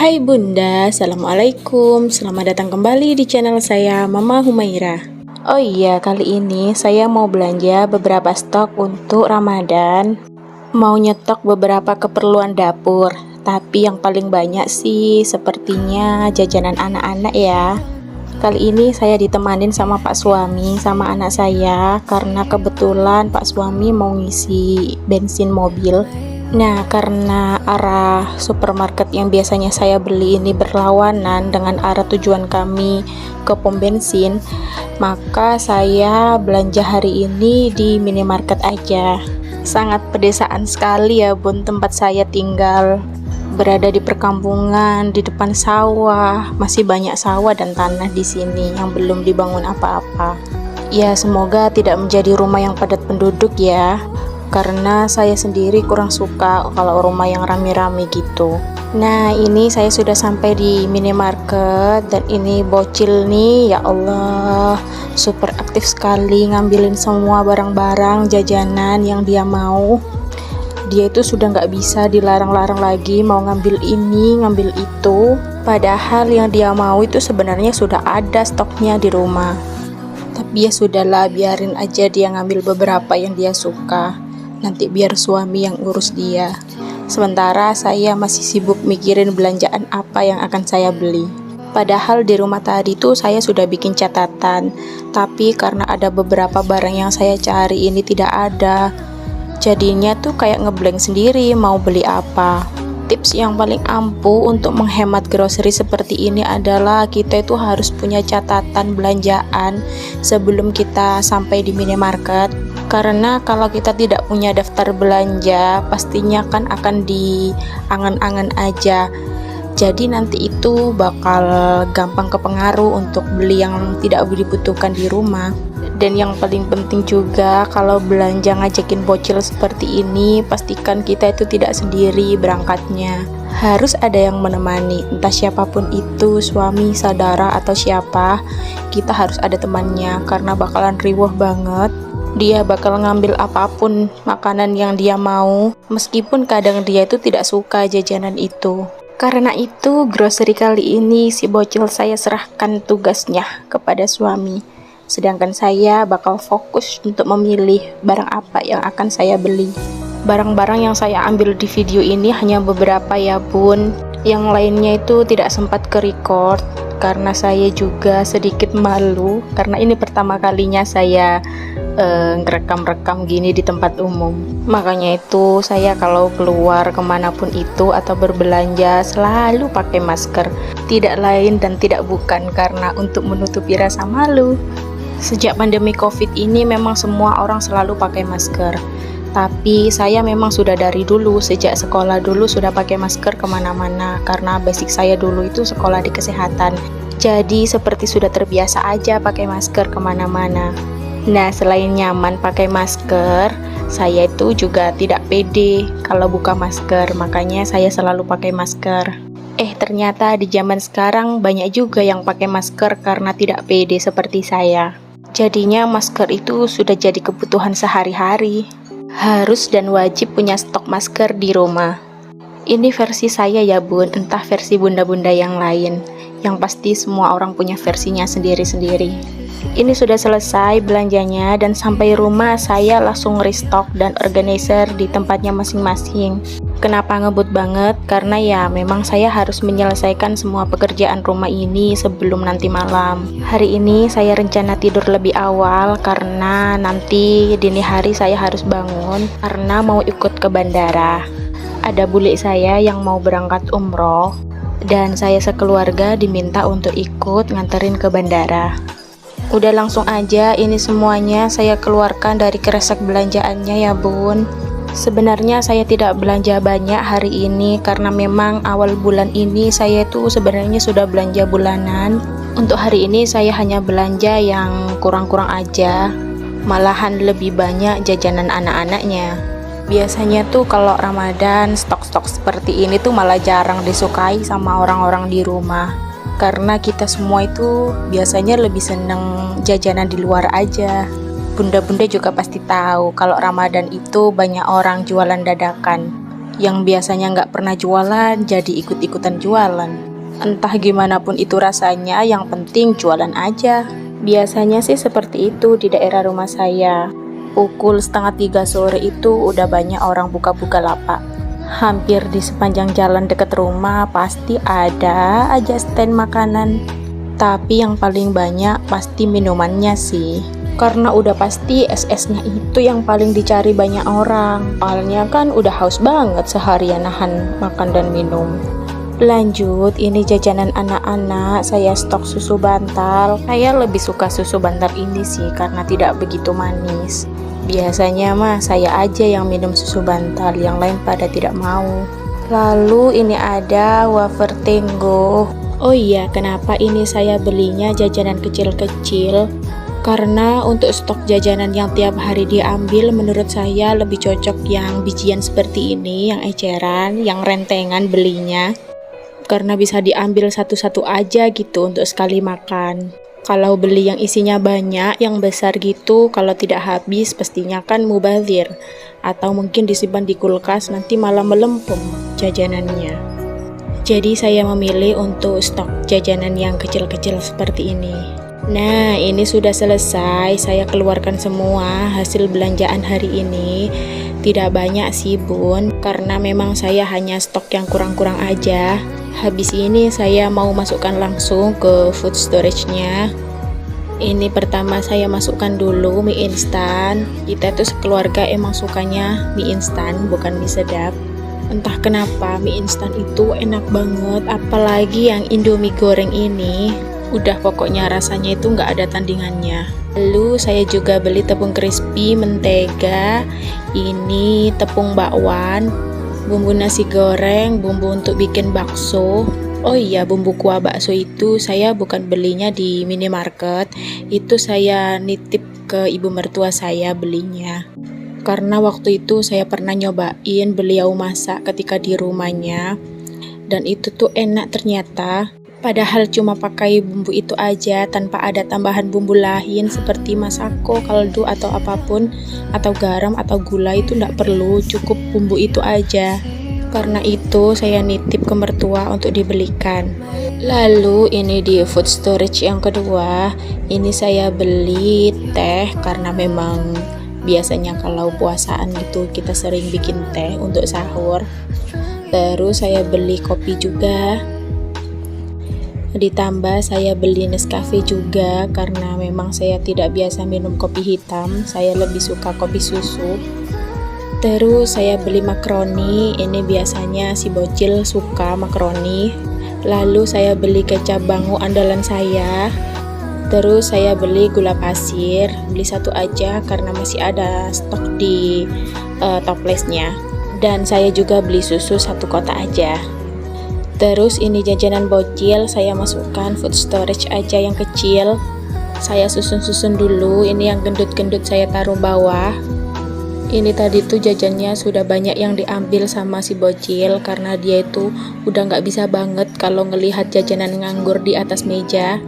Hai Bunda, Assalamualaikum. Selamat datang kembali di channel saya, Mama Humaira. Oh iya, kali ini saya mau belanja beberapa stok untuk Ramadan. Mau nyetok beberapa keperluan dapur, tapi yang paling banyak sih sepertinya jajanan anak-anak ya. Kali ini saya ditemanin sama Pak Suami sama anak saya karena kebetulan Pak Suami mau ngisi bensin mobil. Nah, karena arah supermarket yang biasanya saya beli ini berlawanan dengan arah tujuan kami ke pom bensin, maka saya belanja hari ini di minimarket aja. Sangat pedesaan sekali ya Bun, tempat saya tinggal. Berada di perkampungan, di depan sawah, masih banyak sawah dan tanah di sini yang belum dibangun apa-apa. Ya, semoga tidak menjadi rumah yang padat penduduk ya. Karena saya sendiri kurang suka kalau rumah yang rame-rame gitu. Nah, ini saya sudah sampai di minimarket dan ini bocil nih, ya Allah, super aktif sekali ngambilin semua barang-barang jajanan yang dia mau. Dia itu sudah nggak bisa dilarang-larang lagi mau ngambil ini, ngambil itu. Padahal yang dia mau itu sebenarnya sudah ada stoknya di rumah. Tapi ya sudahlah, biarin aja dia ngambil beberapa yang dia suka. Nanti biar suami yang urus dia. Sementara saya masih sibuk mikirin belanjaan apa yang akan saya beli. Padahal di rumah tadi tuh saya sudah bikin catatan, tapi karena ada beberapa barang yang saya cari ini tidak ada, jadinya tuh kayak ngeblank sendiri mau beli apa. Tips yang paling ampuh untuk menghemat grocery seperti ini adalah kita itu harus punya catatan belanjaan sebelum kita sampai di minimarket. Karena kalau kita tidak punya daftar belanja, pastinya kan akan diangan-angan aja. Jadi nanti itu bakal gampang kepengaruh untuk beli yang tidak dibutuhkan di rumah. Dan yang paling penting juga, kalau belanja ngajakin bocil seperti ini, pastikan kita itu tidak sendiri berangkatnya. Harus ada yang menemani, entah siapapun itu, suami, saudara, atau siapa. Kita harus ada temannya, karena bakalan riweh banget. Dia bakal ngambil apapun makanan yang dia mau, meskipun kadang dia itu tidak suka jajanan itu. Karena itu, grocery kali ini si bocil saya serahkan tugasnya kepada suami. Sedangkan saya bakal fokus untuk memilih barang apa yang akan saya beli. Barang-barang yang saya ambil di video ini hanya beberapa ya Bun. Yang lainnya itu tidak sempat ke-record karena saya juga sedikit malu, karena ini pertama kalinya saya ngerekam-rekam gini di tempat umum. Makanya itu saya kalau keluar kemanapun itu atau berbelanja selalu pakai masker. Tidak lain dan tidak bukan karena untuk menutupi rasa malu. Sejak pandemi COVID ini memang semua orang selalu pakai masker. Tapi saya memang sudah dari dulu, sejak sekolah dulu sudah pakai masker kemana-mana. Karena basic saya dulu itu sekolah di kesehatan. Jadi seperti sudah terbiasa aja pakai masker kemana-mana. Nah, selain nyaman pakai masker, saya itu juga tidak pede kalau buka masker. Makanya saya selalu pakai masker. Ternyata di zaman sekarang banyak juga yang pakai masker karena tidak pede seperti saya. Jadinya masker itu sudah jadi kebutuhan sehari-hari. Harus dan wajib punya stok masker di rumah. Ini versi saya ya Bun, entah versi bunda-bunda yang lain. Yang pasti semua orang punya versinya sendiri-sendiri. Ini sudah selesai belanjanya dan sampai rumah saya langsung restock dan organizer di tempatnya masing-masing. Kenapa ngebut banget? Karena ya memang saya harus menyelesaikan semua pekerjaan rumah ini sebelum nanti malam. Hari ini saya rencana tidur lebih awal karena nanti dini hari saya harus bangun karena mau ikut ke bandara. Ada bule saya yang mau berangkat umroh dan saya sekeluarga diminta untuk ikut nganterin ke bandara. Udah langsung aja ini semuanya saya keluarkan dari kresek belanjaannya ya Bun. Sebenarnya saya tidak belanja banyak hari ini karena memang awal bulan ini saya tuh sebenarnya sudah belanja bulanan. Untuk hari ini saya hanya belanja yang kurang-kurang aja. Malahan lebih banyak jajanan anak-anaknya. Biasanya tuh kalau Ramadan stok-stok seperti ini tuh malah jarang disukai sama orang-orang di rumah. Karena kita semua itu biasanya lebih seneng jajanan di luar aja. Bunda-bunda juga pasti tahu kalau Ramadan itu banyak orang jualan dadakan. Yang biasanya nggak pernah jualan, jadi ikut-ikutan jualan. Entah gimana pun itu rasanya, yang penting jualan aja. Biasanya sih seperti itu di daerah rumah saya. Pukul 2:30 sore itu udah banyak orang buka-buka lapak. Hampir di sepanjang jalan dekat rumah pasti ada aja stand makanan. Tapi yang paling banyak pasti minumannya sih. Karena udah pasti es-esnya itu yang paling dicari banyak orang. Soalnya kan udah haus banget seharian nahan makan dan minum. Lanjut, ini jajanan anak-anak, saya stok susu bantal. Saya lebih suka susu bantal ini sih karena tidak begitu manis. Biasanya mah saya aja yang minum susu bantal, yang lain pada tidak mau. Lalu ini ada wafer Tenggo. Oh iya, kenapa ini saya belinya jajanan kecil-kecil? Karena untuk stok jajanan yang tiap hari diambil, menurut saya lebih cocok yang bijian seperti ini, yang eceran, yang rentengan belinya. Karena bisa diambil satu-satu aja gitu untuk sekali makan. Kalau beli yang isinya banyak, yang besar gitu, kalau tidak habis pastinya kan mubazir. Atau mungkin disimpan di kulkas, nanti malah melempem jajanannya. Jadi saya memilih untuk stok jajanan yang kecil-kecil seperti ini. Nah, ini sudah selesai, saya keluarkan semua hasil belanjaan hari ini. Tidak banyak sih bun, karena memang saya hanya stok yang kurang-kurang aja. Habis ini saya mau masukkan langsung ke food storage-nya. Ini pertama saya masukkan dulu mie instan. Kita tuh sekeluarga emang sukanya mie instan, bukan mie sedap. Entah kenapa mie instan itu enak banget, apalagi yang Indomie goreng ini. Udah pokoknya rasanya itu nggak ada tandingannya. Lalu saya juga beli tepung crispy, mentega, ini tepung bakwan, bumbu nasi goreng, bumbu untuk bikin bakso. Oh iya, bumbu kuah bakso itu saya bukan belinya di minimarket, itu saya nitip ke ibu mertua saya belinya. Karena waktu itu saya pernah nyobain beliau masak ketika di rumahnya, dan itu tuh enak ternyata. Padahal cuma pakai bumbu itu aja tanpa ada tambahan bumbu lain seperti masako, kaldu atau apapun, atau garam atau gula itu nggak perlu, cukup bumbu itu aja. Karena itu saya nitip ke mertua untuk dibelikan. Lalu ini di food storage yang kedua, ini saya beli teh karena memang biasanya kalau puasaan gitu kita sering bikin teh untuk sahur. Terus saya beli kopi juga. Ditambah saya beli Nescafe juga karena memang saya tidak biasa minum kopi hitam, saya lebih suka kopi susu. Terus saya beli makaroni, ini biasanya si bocil suka makaroni. Lalu saya beli kecap bango andalan saya. Terus saya beli gula pasir, beli satu aja karena masih ada stok di toplesnya. Dan saya juga beli susu 1 kotak aja. Terus ini jajanan bocil, saya masukkan food storage aja yang kecil. Saya susun-susun dulu, ini yang gendut-gendut saya taruh bawah. Ini tadi tuh jajannya sudah banyak yang diambil sama si bocil karena dia itu udah nggak bisa banget kalau ngelihat jajanan nganggur di atas meja.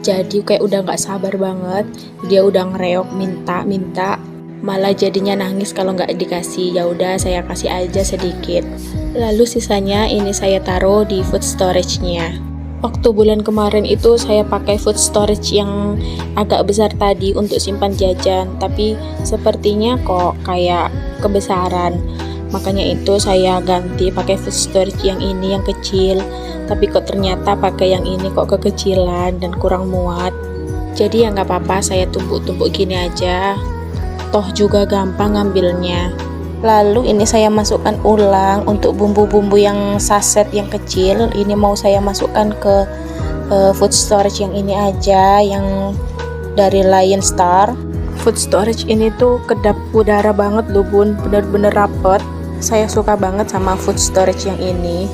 Jadi kayak udah nggak sabar banget, dia udah ngereok minta, malah jadinya nangis kalau nggak dikasih. Ya udah saya kasih aja sedikit. Lalu sisanya ini saya taruh di food storage-nya. Waktu bulan kemarin itu saya pakai food storage yang agak besar tadi untuk simpan jajan, tapi sepertinya kok kayak kebesaran. Makanya itu saya ganti pakai food storage yang ini yang kecil. Tapi kok ternyata pakai yang ini kok kekecilan dan kurang muat. Jadi ya nggak apa-apa, saya tumpuk-tumpuk gini aja. Toh juga gampang ngambilnya. Lalu ini saya masukkan ulang untuk bumbu-bumbu yang saset yang kecil. Ini mau saya masukkan ke food storage yang ini aja, yang dari Lion Star. Food storage ini tuh kedap udara banget loh bun, bener-bener rapet. Saya suka banget sama food storage yang ini.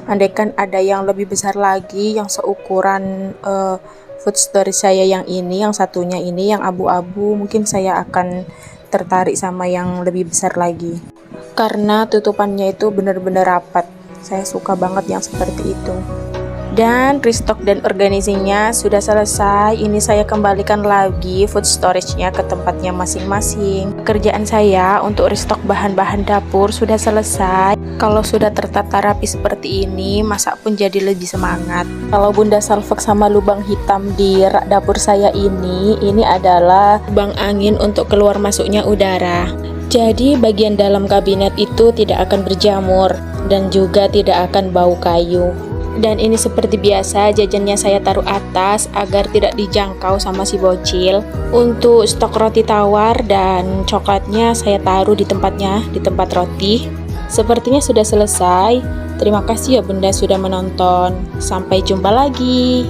Andaikan ada yang lebih besar lagi, yang seukuran food storage saya yang ini, yang satunya ini, yang abu-abu, mungkin saya akan tertarik sama yang lebih besar lagi karena tutupannya itu benar-benar rapat. Saya suka banget yang seperti itu. Dan restock dan organizingnya sudah selesai. Ini saya kembalikan lagi food storage-nya ke tempatnya masing-masing. Pekerjaan saya untuk restock bahan-bahan dapur sudah selesai. Kalau sudah tertata rapi seperti ini, masak pun jadi lebih semangat. Kalau Bunda salvok sama lubang hitam di rak dapur saya ini adalah lubang angin untuk keluar masuknya udara. Jadi bagian dalam kabinet itu tidak akan berjamur dan juga tidak akan bau kayu. Dan ini seperti biasa, jajannya saya taruh atas agar tidak dijangkau sama si bocil. Untuk stok roti tawar dan coklatnya saya taruh di tempatnya, di tempat roti. Sepertinya sudah selesai. Terima kasih ya Bunda sudah menonton. Sampai jumpa lagi.